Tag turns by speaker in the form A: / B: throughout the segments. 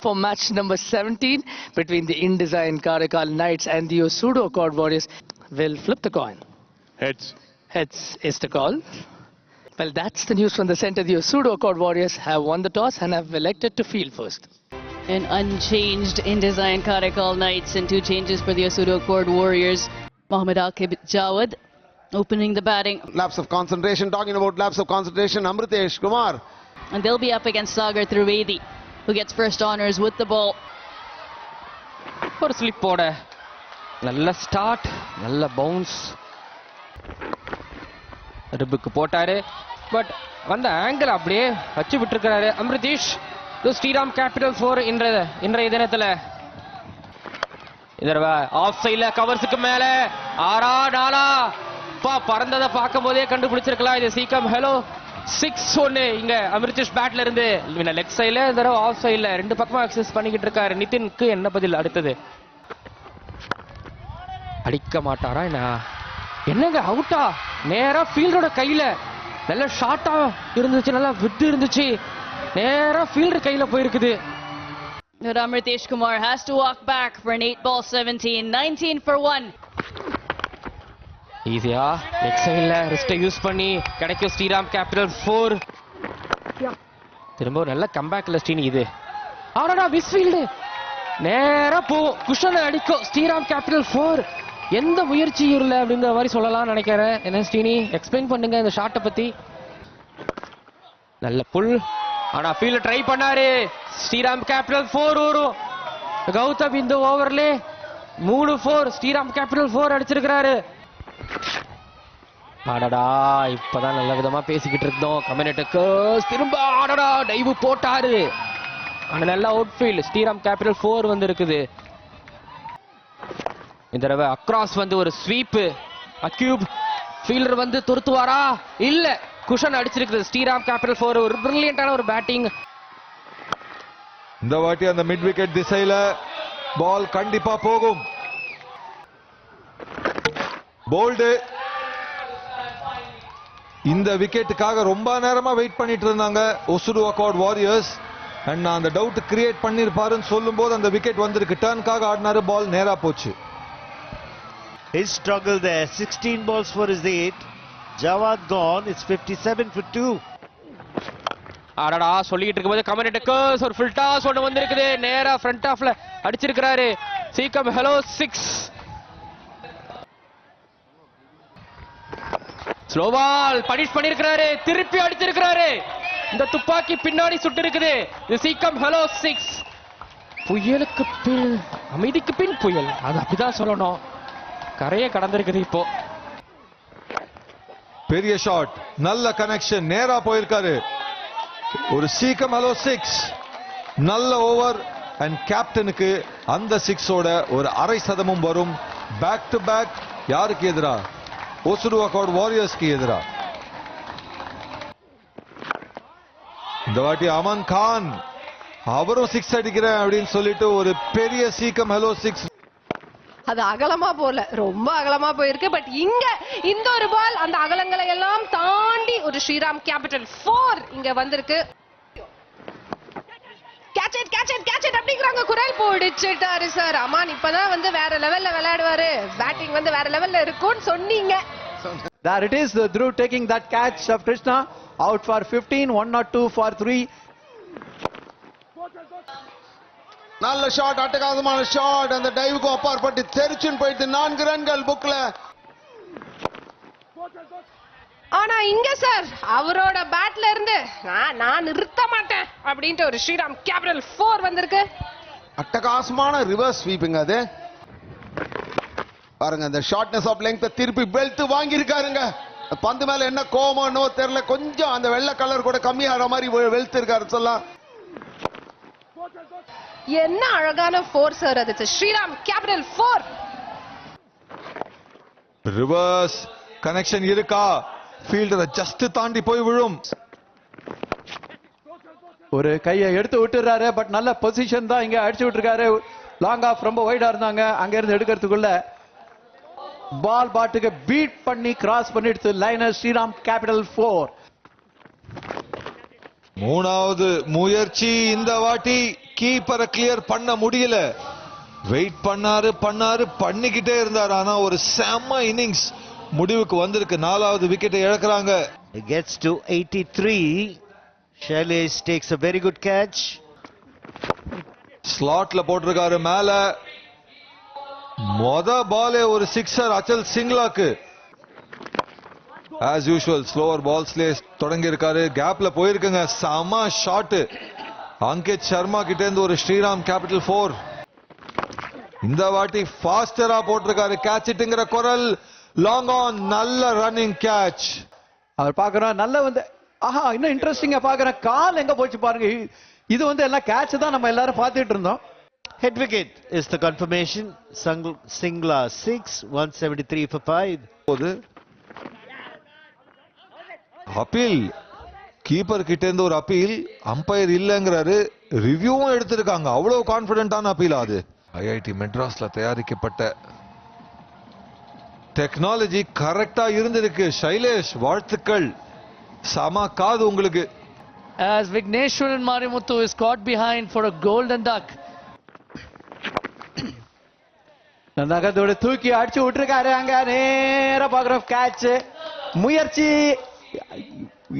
A: For match number 17 between the InDesign Karaikal Knights and the Osudu Accord Warriors. We'll flip the coin.
B: Heads.
A: Heads is the call. Well, that's the news from the center. The Osudu Accord Warriors have won the toss and have elected to field first.
C: An unchanged InDesign Karaikal Knights and 2 changes for the Osudu Accord Warriors. Mohammad Aqib Jawad opening the batting.
D: Lapse of concentration. Talking about lapse of concentration, Amritesh Kumar.
C: And they'll be up against Sagar Trivedi, who gets first honors with the ball.
E: ஒரு slip போட நல்ல start, நல்ல bounce, ரிப்புக்கு போட்டாரு. But வந்த angle அப்படியே வச்சு விட்டுருக்கிறாரு அம்ரிதீஷ். Sriram Capital 4 இன்றைய தினத்துல இந்த ஆஃப் சைட்ல கவர்ஸுக்கு மேல ஆறா நாளா பறந்ததை பார்க்கும் போதே கண்டுபிடிச்சிருக்கலாம். இது சீக்கம் ஹலோ 6-1 இங்க அமிர்தீஷ் பேட்ல இருந்து லெக் சைட்ல இந்த தடவை ஆஃப் சைட்ல 2 பக்கமா அக்சஸ் பண்ணிக்கிட்டு இருக்காரு. நிதினுக்கு என்ன பதில் அடுத்தது? அடிக்க மாட்டாரா என்னங்க அவுட்டா? நேரா ஃபீல்டரோட கையில நல்ல ஷார்ட்டா இருந்துச்சு, நல்லா விட்டு இருந்துச்சு, நேரா ஃபீல்டர் கையில போயிருக்குது.
C: But Amritesh Kumar has to walk back for an 8-ball 17, 19 for 1.
E: ஈஸியா லெக் சைட்ல ரிஸ்டை யூஸ் பண்ணி கிடைக்கும் ஸ்ரீராம் கேபிட்டல் 4. திரும்ப ஒரு நல்ல கம்பேக்ல ஸ்ரீனி இது. ஆனா மிஸ்ஃபீல்டு நேரா போ குஷன் அடிக்கும் ஸ்ரீராம் கேபிட்டல் 4. எந்த முயற்சியும் இல்லை அப்படிங்கிற மாதிரி சொல்லலாம் நினைக்கிறேன். என்ன ஸ்ரீனி எக்ஸ்பிளைன் பண்ணுங்க இந்த ஷாட்டை பத்தி. நல்ல புல், ஆனா ஃபீல்ட் ட்ரை பண்ணாரு. ஸ்ரீராம் கேபிட்டல் 4 வரும். கௌதம் இந்த ஓவர்ல 3-4 ஸ்ரீராம் கேபிட்டல் 4 அடிச்சிருக்கிறாரு. ஆடடா இப்பதான் நல்ல விதமா பேசிக்கிட்டு இருந்தோம். கம்யூனிட்டுக்கு திரும்ப ஆடடா டைவ் போட்டாரு. ஆனா நல்ல அவுட்ஃபீல்ட் ஸ்ரீராம் கேபிட்டல் 4 வந்து இருக்குது. இந்த தடவை அக்ராஸ் வந்து ஒரு ஸ்வீப். அக்யூப் ஃபீல்டர் வந்து துரத்துவாரா? இல்ல, குஷன் அடிச்சிருக்குது. ஸ்ரீராம் கேபிட்டல் 4 ஒரு பிரில்லியன்டான ஒரு பேட்டிங்.
F: இந்த வாட்டி அந்த மிட் விக்கெட் திசையில பால் கண்டிப்பா போகும். போல்டு இந்த விக்கெட்டுக்காக ரொம்ப நேரமா வெயிட் பண்ணிட்டு இருந்தாங்க ஒசுடு அக்கார்ட் வாரியர்ஸ். அண்ட் நான் அந்த டவுட் கிரியேட் பண்ணிருப்பாருன்னு சொல்லும் போது அந்த விக்கெட் வந்திருக்கு. டர்னுக்காக ஆடினாரு, பால் நேரா போச்சு.
G: His struggle there, 16 balls for his 8. Jawad gone, it's 57 for 2.
E: ஆடடா சொல்லிட்டு இருக்கும்போது கமெண்ட்டுக்கு ஒரு ஃபுல் டாஸ் ஒன்று வந்திருக்குது. நேரா ஃப்ரண்ட் ஆஃப்ல அடிச்சிருக்கிறாரு. சீக்கம் ஹலோ 6. ஸ்லோவால் பனிஷ் பண்ணிருக்கிறாரு, திருப்பி அடிச்சிருக்கிறாரு. இந்த துப்பாக்கி பின்னாடி சுட்டு இருக்குது. இது சீக்கம் ஹலோ 6. புயலுக்கு பின் அமைதிக்கு பின் புயல், அது அப்படிதான் சொல்லணும். கரையை கடந்திருக்குது இப்போ.
F: பெரிய ஷாட், நல்ல கனெக்ஷன், நேரா போயிருக்காரு. ஒரு சீக்கம் ஹலோ 6, நல்ல ஓவர். அண்ட் கேப்டனுக்கு அந்த 6ஓட ஒரு அரை சதமும் வரும். பேக் டு பேக் யாருக்கு எதிரா? ஒசுடு அக்கார்ட் வாரியர்ஸ்க்கு எதிரா. இந்த வாட்டி அமன் கான் அவரும் 6 அடிக்கிறேன் அப்படின்னு சொல்லிட்டு ஒரு பெரிய சீக்கம் ஹலோ 6.
H: அது அகலமா போல, ரொம்ப அகலமா போயிருக்கு. பட் இங்க இந்த ஒரு பால் அந்த அகலங்களை எல்லாம் தாண்டி ஒரு ஸ்ரீராம் கேபிட்டல் 4 இங்க வந்திருக்கு. Catch it catch it catch it அப்படிங்கறாங்க. குரல் போடிச்சிட்டாரு சார். அமான் இப்பதான் வந்து வேற லெவல்ல விளையாடுவாரு, பேட்டிங் வந்து வேற லெவல்ல இருக்கும்னு சொன்னீங்க.
I: There it is, Dhruv taking that catch of Krishna out for 15, 102 for 3.
D: நல்ல ஷாட், அட்டகாசமான ஷாட். அந்த டைவுக்கு அப்பாற்பட்டு தெரிச்சுன்னு போயிட்டு 4 ரன்கள் புக்ல.
H: ஆனா இங்க சார் அவரோட பேட்ல இருந்து நான் நிறுத்த மாட்டேன் அப்படின்ட்டு ஒரு ஸ்ரீராம் கேபிட்டல் 4 வந்திருக்கு.
D: அட்டகாசமான ரிவர்ஸ் ஸ்வீப்பிங் அது. பாருங்க அந்த ஷார்ட்னஸ் ஆஃப் லெங்த் திருப்பி பெல்ட் வாங்கி இருக்காருங்க. பந்து மேல என்ன கோமனோ தெரியல, கொஞ்சம் அந்த வெள்ளை கலர் கூட கம்மியாகிற மாதிரி வெல்த் இருக்காரு சொல்லலாம்.
H: என்ன அழகான 4 சார் அது. ஸ்ரீராம் கேபிட்டல் 4.
F: ரிவர்ஸ் கனெக்ஷன் இருக்கா? ஃபீல்டரை ஜஸ்ட் தாண்டி போய் விழும்.
I: ஒரு கையை எடுத்து விட்டுறாரு. பட் நல்ல பொசிஷன் தான் இங்க அடிச்சு விட்டுருக்காரு. லாங் ஆஃப் ரொம்ப வைடா இருந்தாங்க, அங்க இருந்து எடுக்கிறதுக்குள்ள பால் பாட்டுக்கு பீட் பண்ணி கிராஸ் பண்ணிடுச்சு லைனர் ஸ்ரீராம் கேபிட்டல் 4.
F: மூணாவது முயற்சி இந்த வாட்டி கீப்பரை கிளியர் பண்ண முடியல. வெயிட் பண்ணிக்கிட்டே இருந்தார். ஆனா ஒரு செம்ம இன்னிங்ஸ் முடிவுக்கு வந்திருக்கு. 4வது விக்கெட்டை இழக்கிறாங்க.
G: It gets to 83. Shailesh takes a very good catch.
F: ஸ்லாட்ல போட்டிருக்காரு மேல. பாலே ஒரு சிக்ஸர் அச்சல் சிங்லாக்கு. as usual ஸ்லோவர் பால்ஸ்ல தொடங்கி இருக்காரு. கேப்ல போயிருக்குங்க. செம ஷாட் அங்கித் சர்மா கிட்ட இருந்து ஒரு ஸ்ரீராம் கேபிட்டல் 4. இந்த வாட்டி ஃபாஸ்டரா போட்டிருக்காரு. கேட்ச் இட்டுங்கிற குரல். Long on. நல்ல ரன்னிங் கேட்ச்.
I: அவர் பாக்குறோம் நல்ல வந்து இன்னும் இன்ட்ரெஸ்டிங்கா பாக்குறேன். கால் எங்க போச்சு பாருங்க. இது வந்து எல்லாம் கேட்ச் தான் நம்ம எல்லாரும் பார்த்துட்டு இருந்தோம்.
G: Head wicket is the confirmation. Singla 6, 173 for 5.
F: Appeal keeper கிட்ட இருந்து ஒரு அப்பீல். அம்பையர் இல்லங்கிறாரு. ரிவ்யூவும் எடுத்திருக்காங்க. அவ்வளவு கான்பிடென்டான அப்பீல். அது ஐஐடி மெட்ராஸ்ல தயாரிக்கப்பட்ட டெக்னாலஜி கரெக்டா இருந்திருக்கு. ஷைலேஷ் வாழ்த்துக்கள். சம காது உங்களுக்கு.
A: As Vigneshwaran Marimuthu is caught behind for a golden duck.
I: நகத்தோட தூக்கி அடிச்சு விட்டுருக்காரு. அங்க நேரா பாக்குறோம் கேட்ச். முயற்சி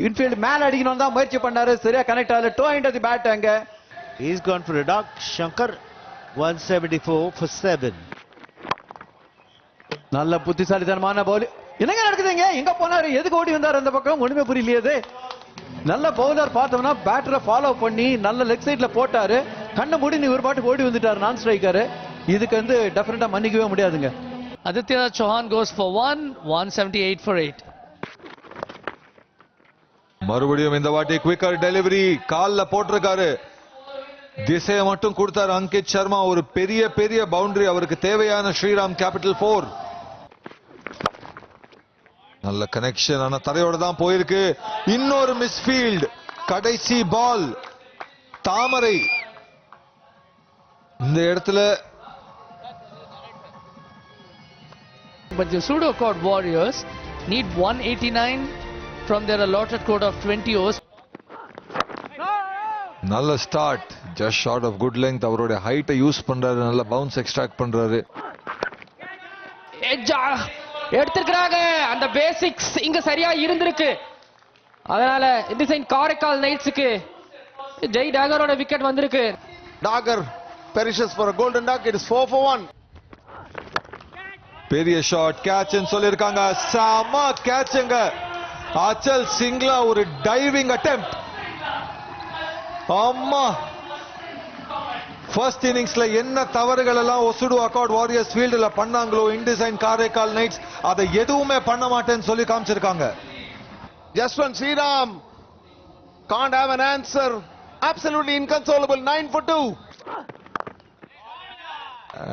I: இன்ஃபீல்ட் மேல அடிக்கணும் தான் முயற்சி பண்ணாரு. சரியா கனெக்ட் ஆகல. டோ இன்டு தி பேட். அங்க
G: He's gone for a duck. Shankar 174 for 7.
I: நல்ல புத்திசாலித்தனமான பவுல். என்னங்க நடக்குதுங்க? எங்க போனாரு? எதுக்கு ஓடி வந்தாரு அந்த பக்கம்? ஒண்ணுமே புரியலையே. நல்ல பவுலர் பார்த்தோம்னா பேட்டரை ஃபாலோ பண்ணி நல்ல லெக் சைட்ல போட்டாரு. கண்ணை மூடி ஒரு பாட்டுக்கு ஓடி வந்துட்டாரு நான் ஸ்ட்ரைக்கர். இதுக்கு வந்து டெஃபினட்டா மன்னிக்கவே முடியாதுங்க.
A: Aditya Chauhan goes for 1, 178 for 8.
F: மறுபடியும் இந்த வாட்டி குவிக்கர் டெலிவரி. கால்ல போட்டிருக்காரு. திசையை மட்டும் கொடுத்தாரு அங்கித் சர்மா. ஒரு பெரிய பவுண்டரி அவருக்கு தேவையான ஸ்ரீராம் கேபிட்டல் 4. நல்ல கனெக்ஷன். ஆனா தரையோட தான் போயிருக்கு. இன்னொரு மிஸ்ஃபீல்ட். கடைசி பால். தாமரை இந்த இடத்துல.
A: But the pseudo-cod Warriors need 189 from their allotted quota of 20 overs.
F: நல்ல start. Just short of good length. அவருடைய ஹைட்டை யூஸ் பண்றாரு. நல்ல பவுன்ஸ் எக்ஸ்ட்ராக்ட் பண்றாரு.
E: எடுத்திருக்கிறாங்க. அந்த பேசிக்ஸ் இங்க சரியா இருந்திருக்கு. அதனால இந்த சைன் காரைக்கால் நைட்ஸுக்கு ஜெய் டாகரோட விக்கெட் வந்திருக்கு.
D: டாகர் perishes for a golden duck. It is 4 for 1.
F: பெரிய ஷாட் கேட்ச் சொல்லிருக்காங்க. செம கேட்ச்ங்க. அச்சல் சிங்லா ஒரு டைவிங் அட்டெம்ப்ட். அம்மா ஃபர்ஸ்ட் இன்னிங்ஸ்ல என்ன தவறுகள் எல்லாம் ஒசுடு அக்கார்ட் வாரியர்ஸ் ஃபீல்ட்ல பண்ணாங்களோ இன்டிசைன் காரைக்கால் நைட்ஸ் அதை எதுவுமே பண்ண மாட்டேன்னு சொல்லி காமிச்சிருக்காங்க.
D: Jaswant Sriram can't have an answer. Absolutely inconsolable. 9 for 2.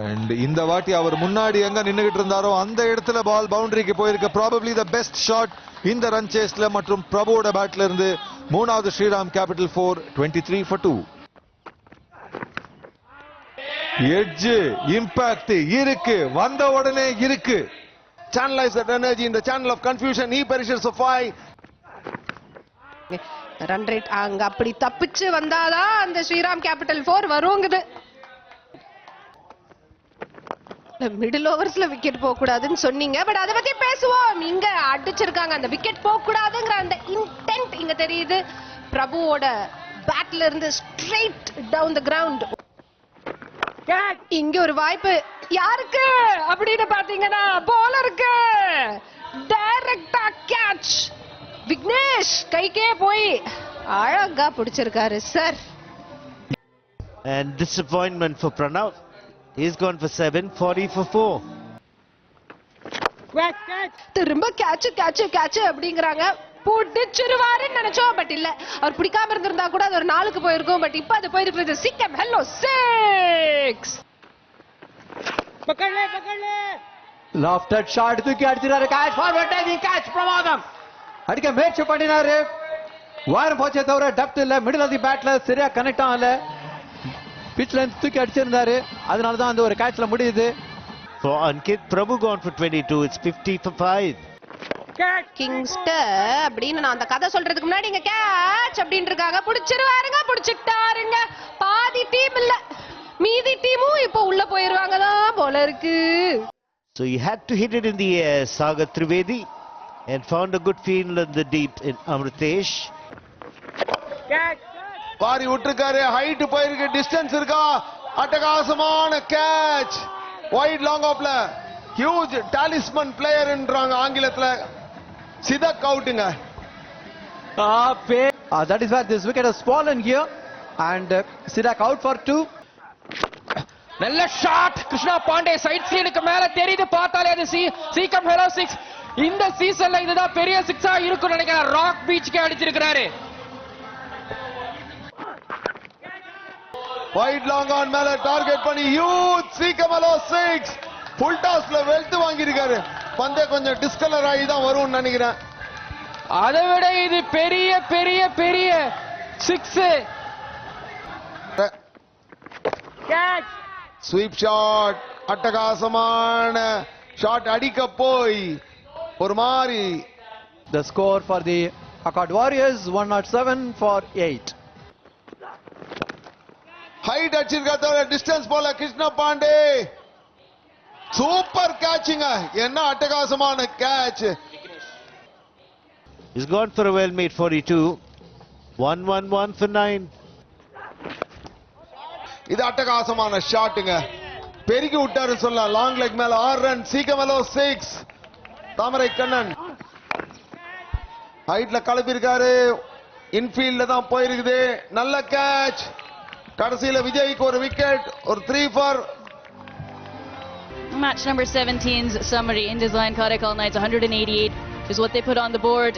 F: And இந்த வாட்டி அவர் முன்னாடி எங்க நின்னுகிட்டு இருந்தாரோ அந்த இடத்துல பால் பவுண்டரிக்கு போயிருக்கு. ப்ராபபிலி த பெஸ்ட் ஷாட் இந்த ரன் சேஸ்ல. மற்றும் பிரபுவோட பேட்ல இருந்து 3வது Shriram Capital 4 23 for 2. Edge impact இருக்கு. வந்த உடனே இருக்கு.
D: Channelize that energy in the channel of confusion. He perishes for 5.
H: Run rate அங்க அப்படி தப்பிச்சு வந்தாதான் அந்த ஸ்ரீராம் கேபிட்டல் 4 வருங்குது. மிடில் ஓவர்ஸ்ல விக்கெட் போக கூடாதுன்னு சொன்னீங்க. பட் அதை பத்தி பேசுவோம். இங்க அடிச்சிருக்காங்க. அந்த விக்கெட் போக கூடாதுங்கிற அந்த இன்டென்ட் இங்க தெரியுது. பிரபுவோட பேட்ல இருந்து ஸ்ட்ரைட் டவுன் தி கிரவுண்ட். இங்க ஒரு வாய்ப்பு யாருக்கு அப்படின்னு பாத்தீங்கன்னா பவுலருக்கு. டைரக்டா கேட்ச். விக்னேஷ் கைக்கே போய் அழகா பிடிச்சிருக்காரு sir.
G: And disappointment for Pranav. He's gone for 7, 40 for 4.
H: திரும்ப கேட்ச் அப்படிங்கறாங்க. பிடிச்சிருவாருன்னு நினைச்சோம். பட் இல்ல, அவர் பிடிக்காம இருந்திருந்தா கூட அது ஒரு 4க்கு போயிருக்கும். பட் இப்ப அது போயிருக்கிறது. சிக்கம் ஹலோ 6.
I: பக்கல்லே லாஃப்டட் ஷாட் தூக்கி அடிச்சிராரு. Catch forward diving catch. பிரமாதம் அடிக்க முயற்சி பண்ணினாரு. வாரம் போச்சே தவிர டெப்த் இல்ல. மிடில் ஆஃப் தி பேட்ல சரியா கனெக்ட் ஆகல. பிட்ச்ல தூக்கி அடிச்சிருந்தாரு. அதனால தான் அந்த ஒரு கேட்ச்ல முடியுது.
G: For Ankit, Prabhu gone for 22. It's 50 for 5.
H: கிங்ஸ்டர் அப்படின்னு நான் அந்த கதை சொல்றதுக்கு முன்னாடி இங்க கேட்ச் கேட்ச் அப்படின்னு இருக்காங்க. புடிச்சிருவாருங்க, புடிச்சிட்டாருங்க. பாதி டீம் இல்ல, மீதி டீமும் இப்போ உள்ள போயிருவாங்க தான் போல இருக்கு.
G: So he had to hit it in the air, Sagar Trivedi, and found a good field in the deep in Amritesh.
D: Pari விட்டுருக்காரு, ஹைட் போயிருக்கு, டிஸ்டன்ஸ் இருக்கா, அட்டகாசமான கேட்ச், வைட் லாங் ஆஃப்ல, ஹியூஜ் டாலிஸ்மன் பிளேயர்ன்றாங்க ஆங்கிலத்துல, சிதக் அவுட்டுங்க.
I: That is why this wicket has fallen here, and Sidak out for 2.
E: நல்ல shot Krishna Pandey side ஸ்கிரீனுக்கு மேல தெரியுது, பார்த்தாலே அது சீக்கம் ஹெலோ 6. இந்த சீசன்ல இதுதான் பெரிய 6-ஆ இருக்கும் நினைக்கிறேன். ராக் பீச்சுக்கு அடிச்சிருக்காரு.
D: வைட் லாங் ஆன் மேல டார்கெட் பண்ணி ஹியூஜ் சீக்கம் ஹெலோ 6 ஃபுல் டாஸ்ல வெல்த் வாங்கி இருக்காரு. பந்தே கொஞ்சம் டிஸ்கலர் ஆகி தான் வரும்னு நினைக்கிறேன்.
E: அதை விட இது பெரிய பெரிய பெரிய 6.
D: ஸ்வீப் ஷாட், அட்டகாசமான ஷாட் அடிக்க போய் ஒரு மாதிரி.
I: The score for the Akkad Warriors 107 for 8.
D: Height அடிச்சிருக்காத, distance போல கிருஷ்ண பாண்டே. சூப்பர் கேட்சிங்க, என்ன அட்டகாசமான catch.
G: He's gone for a well-made 42. 1-1-1 for 9.
D: இது அட்டகாசமான ஷாட்டுங்க, பெருகி விட்டாரு சொல்லலாம். லாங் லெக் மேல 6 ரன், சீக்கமலோ 6. தாமரை கண்ணன் ஹைட்ல கலப்பிருக்காரு, இன்ஃபீல்ட்ல தான் போயிருக்குது. நல்ல கேட்ச். கடைசியில விஜய்க்கு ஒரு விக்கெட், ஒரு 3 for.
C: Match number 17's summary. Indesign Karaikal Knights 188 is what they put on the board.